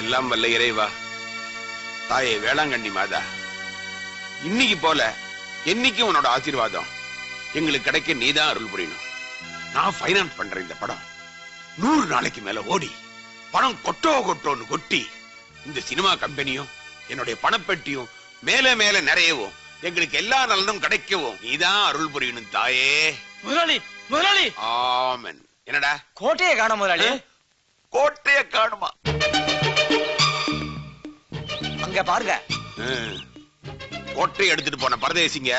எல்லாம் வல்ல இறைவா, தாயே வேளாங்கண்ணி மாதா, இன்னைக்கு போல என்னைக்கும் உன்னோட ஆசீர்வாதம் எங்களுக்கு கிடைக்க நீதான் அருள் புரியணும். நான் பைனான்ஸ் பண்றேன் இந்த படம் 100 நாளைக்கு மேல ஓடி பணம் கொட்டோன்னு கொட்டி இந்த சினிமா கம்பெனியும் என்னுடைய பணப்பெட்டியும் மேல மேல நிறையவும் எங்களுக்கு எல்லா நலனும் கிடைக்கவும் நீதான் அருள் புரியணும் தாயே. முதலாளி முதலாளி. ஆமென். என்னடா கோட்டையை காணோம் முதலாளி. கோட்டையை காணுமா? அங்க பாருங்க. கோட்டையை எடுத்துட்டு போன பரதேசிங்க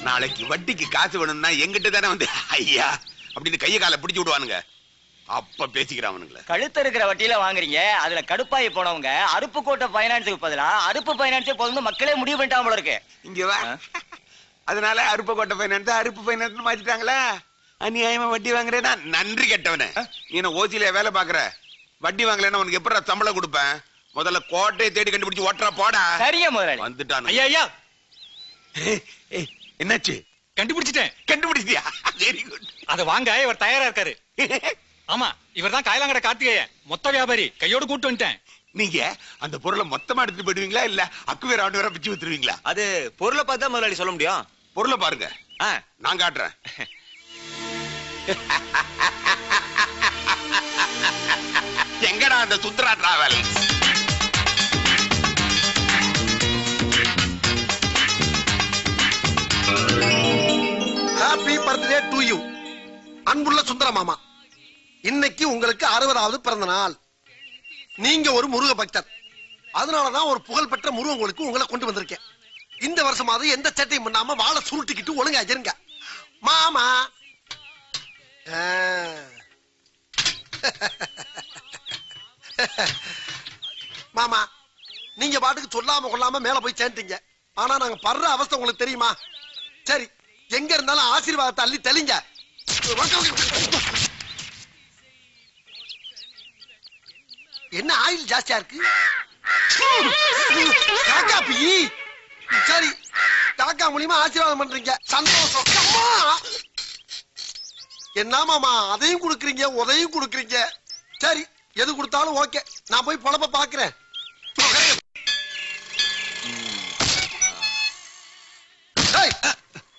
நாளைக்கு வட்டிக்கு காசு வேணும்னா எங்கிட்ட தானே வந்து ஐயா அப்படின்னு கைய காலை பிடிச்சு விடுவானுங்க. அப்ப பேசிக்கிறானுங்களே. கழுத்து இருக்கிற வட்டியில வாங்குறீங்க, அதுல கடுப்பாயி போனவங்க அருப்புக்கோட்டை பைனான்ஸுக்கு பதிலா அருப்பு பைனான்ஸே போதும்னு மக்களே முடிவு பண்ணிட்டாங்க போல இருக்கு. இங்க வா. அதனால அருப்புக்கோட்டை பைனான்ஸ் அருப்பு பைனான்ஸ் மாத்திட்டாங்களா? அநியாயமா வட்டி வாங்குறேன்னா நன்றி கெட்டவனே. நீ என்ன ஓசியில வேலை பாக்குற? வட்டி வாங்கலன்னா உனக்கு எப்படா சம்பளம் கொடுப்பேன்? முதல்ல கோட்டையை தேடி கண்டுபிடிச்சு ஓட்டுறா போடா. சரியா முதலாளி. வந்துட்டான். ஐயா ஐயா என்னாச்சு? கண்டுபிடிச்சிட்டேன். கண்டுபிடிச்சியா? Very good. அத வாங்க இவர் தயாரா இருக்காரு. ஆமா, இவர் தான் காயலாங்கட கார்த்திகேயன், மொத்த வியாபாரி. கையோட கூட்டு வந்துட்டேன். நீங்க அந்த பொருளை மொத்தமா எடுத்துட்டு போயிடுவீங்களா இல்ல அக்குவேர் ஆண்டு வேற பிச்சு வித்துருவீங்களா? அது பொருளை பார்த்தா முதலாளி சொல்ல முடியும். பொருளை பாருங்க, நான் காட்டுறேன். எங்கடா அந்த Suthra travel? Happy birthday to you அன்புள்ள சுந்தர மாமா. இன்னைக்கு உங்களுக்கு 60வது பிறந்த நாள். நீங்க ஒரு முருக பக்தர், அதனாலதான் ஒரு புகழ்பெற்ற முருகன் கோயிலுக்கு உங்களை கொண்டு வந்திருக்கேன். இந்த வருஷமாவது எந்த சட்டையும் பண்ணாம வாழை சுருட்டிக்கிட்டு ஒழுங்கா இருங்க மாமா. மாமா, நீங்க பாட்டுக்கு சொல்லாம கொள்ளாம மேல போய் சேர்ந்தீங்க. ஆனா நாங்க படுற அவஸ்தை உங்களுக்கு தெரியுமா? சரி, எங்க இருந்தாலும் ஆசீர்வாதத்தை அள்ளி தெளிங்க. என்ன ஆயில் ஜாஸ்தியா இருக்கு? காக்கா பீ. சரி, காக்கா மூலியமா ஆசீர்வாதம் பண்றீங்க, சந்தோஷம். என்ன மாமா அதையும் கொடுக்குறீங்க உதையும் கொடுக்குறீங்க. சரி, எது கொடுத்தாலும் ஓகே, நான் போய் பொழப்ப பாக்குறேன்.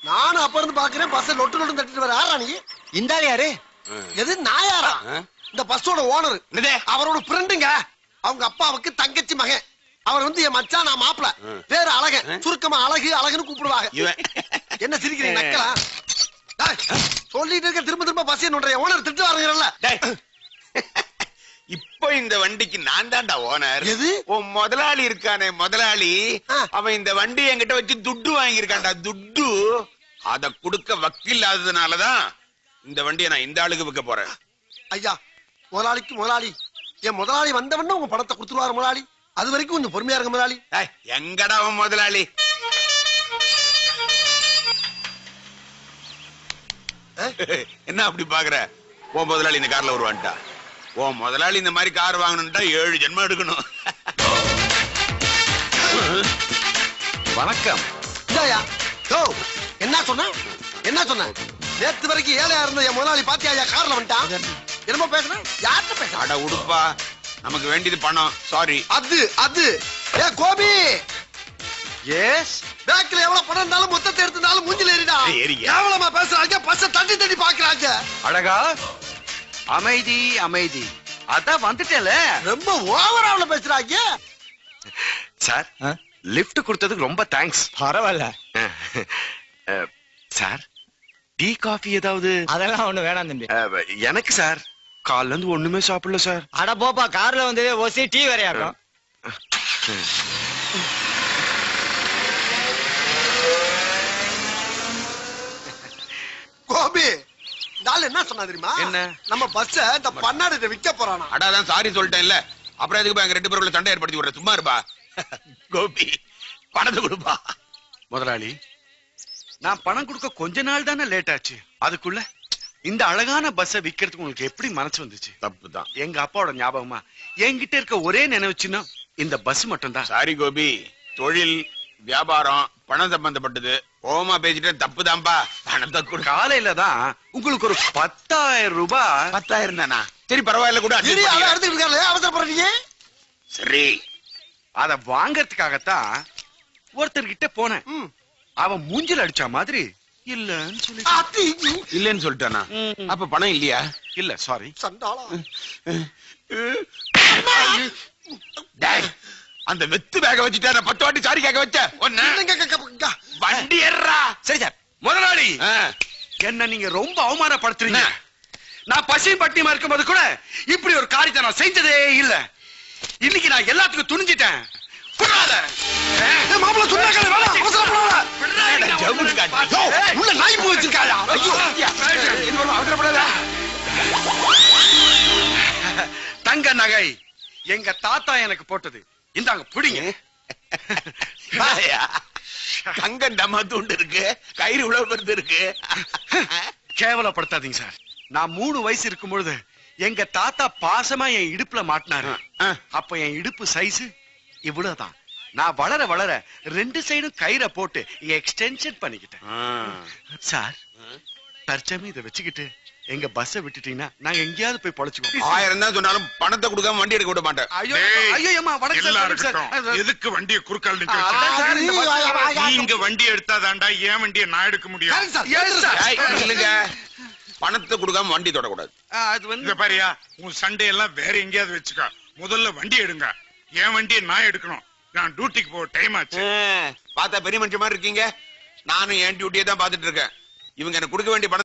நானும் அப்ப இருந்து பாக்குறேன், பஸ் லொட்டு லொட்டு தட்டிட்டு வர. யாரா நீ? இந்த யாரு? எது நாயாரா? இந்த பஸ்ஸோட ஓனர், அவரோட ஃப்ரெண்டுங்க. அவங்க அப்பாவுக்கு தங்கச்சி மகன். அவர் வந்து என் மச்சான், நான் மாப்பிள. பேரு அழகன், சுருக்கமா அழகு அழகுன்னு கூப்பிடுவாங்க. என்ன சிரிக்கிறீங்க? நக்கலா சொல்லிட்டு இருக்க. திரும்ப திரும்ப பஸ் என்னுடைய ஓனர் திட்டு வாருங்கல்ல. இப்ப இந்த வண்டிக்கு நான் தான்டா ஓனர். எது? உன் முதலாளி இருக்கானே முதலாளி, அவன் இந்த வண்டி என்கிட்ட வச்சு துட்டு வாங்கியிருக்கான்டா. துட்டு அத குடுக்க வக்கில்லாததுனாலதான் இந்த வண்டியை நான் இந்த ஆளுக்கு விற்க போறேன். ஐயா, முதலாளிக்கு முதலாளி, என் முதலாளி வந்தவன உங்க பணத்தை கொடுத்துருவாரு முதலாளி. அது வரைக்கும் கொஞ்சம் பொறுமையா இருக்க முதலாளி. எங்கடா அவன் முதலாளி? என்ன அப்படி பாக்குற? உன் முதலாளி இந்த கார்ல வருவான்டா. உன் முதலாளி இந்த மாதிரி கார் வாங்கணும்டா 7 ஜென்மம் எடுக்கணும். வணக்கம். என்ன சொன்ன? என்ன சொன்ன? நேத்து வரைக்கும் ஏழையா இருந்த என் முதலாளி பாத்தியா கார்ல வந்துட்டான். என்னமோ பேசுறேன். யார்கிட்ட பேச? அட உடுப்பா, நமக்கு வேண்டியது பணம். சாரி. அது ஏ கோபி. எஸ். பேக்ல எவ்வளவு பணம் இருந்தாலும் மொத்தத்தை எடுத்துனாலும் மூஞ்சில ஏறிடா. எவ்வளவு பேசுறாங்க, பஸ்ஸ தட்டி தட்டி பாக்குறாங்க. அழகா அமைதி அமைதி. அதான் வந்துட்டேல. ரொம்ப ஓவராவுல பேசுறாங்க. சார், லிஃப்ட் கொடுத்ததுக்கு ரொம்ப தேங்க்ஸ். பரவாயில்ல சார். டீ காஃபி ஏதாவது? அதெல்லாம் ஒண்ணு வேணாம் தம்பி. எனக்கு சார் கால்ல இருந்து ஒண்ணுமே சாப்பிடல சார். அட போப்பா, கார்ல வந்து ஓசி டீ வேறையாக்கும். கோபி, நாள் என்ன சொன்னா தெரியுமா? என்ன? நம்ம பஸ்ஸ இந்த பண்ணாடிட்ட விற்க போறானா. அடாதான் சாரி சொல்லிட்டேன்ல, அப்புறம் எதுக்கு எங்க 2 பேருக்குள்ள சண்டை ஏற்படுத்தி விடுற? சும்மா இருப்பா. கோபி, பணத்தை கொடுப்பா. முதலாளி, நான் பணம் கொடுக்க கொஞ்ச நாள் தானே லேட் ஆச்சு. அதுக்குள்ள இந்த அழகான பஸ்ஸை விக்கிறதுக்கு உங்களுக்கு எப்படி மனசு வந்துச்சு? தப்புதான். எங்க அப்பாவோட ஞாபகமா என்கிட்ட இருக்க ஒரே நினைவுச்சுன்னா இந்த பஸ் மட்டும் தான். சாரி கோபி, தொழில் வியாபாரம் பணம் சம்பந்தப்பட்டது. ஓமா பேசிட்டு தப்புதான்பா. பணத்தை கொடு. காலையில தான் உங்களுக்கு ஒரு 10,000 ரூபாய். 10,000 தானா? சரி பரவாயில்ல கூட. எடுத்துக்கிட்டு அவசரப்படுறீங்க. சரி, அத வாங்கறதுக்காகத்தான் ஒருத்தர்கிட்ட போனேன். அவன் மூஞ்சில அடிச்ச மாதிரி இல்லன்னு சொல்லி. இல்லன்னு சொல்லிட்டானா? அப்ப பணம் இல்லையா? இல்ல, சாரி. சண்டாளா. டேய், அந்த வெத்து பேக வச்சுட்டா நான் 10 வாட்டி சாரி கேட்க வச்ச வண்டி ஏறா. சரி சார். முதலாளி, என்ன நீங்க ரொம்ப அவமானப்படுத்துறீங்க. நான் பசி பட்டியமா இருக்கும்போது கூட இப்படி ஒரு காரியத்தை நான் செஞ்சதே இல்ல. இன்னைக்கு நான் எல்லாத்துக்கும் துணிஞ்சிட்டேன். மாப்பிள்ள சொன்னாங்க ஜவுளி காட்டு. உள்ள நாய் பூ வச்சிருக்காயா? அவசரப்படாத. தங்க நகை எங்க தாத்தா எனக்கு போட்டது. இந்தாங்க புடிங்க. தங்கம் டமா தூண்டு இருக்கு, கயிறு உழவு பெருது இருக்கு. கேவலப்படுத்தாதீங்க சார். நான் 3 வயசு இருக்கும் பொழுது எங்க தாத்தா பாசமா என் இடுப்புல மாட்டினாரு. அப்ப என் இடுப்பு சைஸ் இவ்வளவுதான். நான் வளர வளர 2 சைடும் கயிறை போட்டு எக்ஸ்டென்ஷன் பண்ணிக்கிட்டேன். சார், தற்சமயம் இதை வச்சுக்கிட்டு எங்க பஸ் விட்டுட்டீங்கன்னா நாங்க எங்கேயாவது போய் பொழைச்சுக்கோம். 1000 தான் சொன்னாலும் பணத்தை கொடுக்காம வண்டி எடுக்க விட மாட்டேன். ஐயோ ஐயோ அம்மா, வணக்கம் சார். எதுக்கு வண்டியை குறுக்கால் நிக்க வச்ச? நீங்க வண்டி எடுத்தாதாண்டா ஏன் வண்டியை நான் எடுக்க முடியும்? இல்லங்க, பணத்தை கொடுக்காம வண்டி தொடக்கூடாது. அது வந்து இங்க பாரியா, உன் சண்டை எல்லாம் வேற எங்கேயாவது வச்சுக்க. முதல்ல வண்டி எடுங்க. என் வண்டியை நான் எடுக்கணும். நான் டியூட்டிக்கு போக டைம் ஆச்சு. பார்த்தா பெரிய மனுஷன் மாதிரி இருக்கீங்க. நானும் என் டியூட்டியை தான் பாத்துட்டு இருக்கேன். இவங்க எனக்கு கொடுக்க வேண்டிய பணத்தை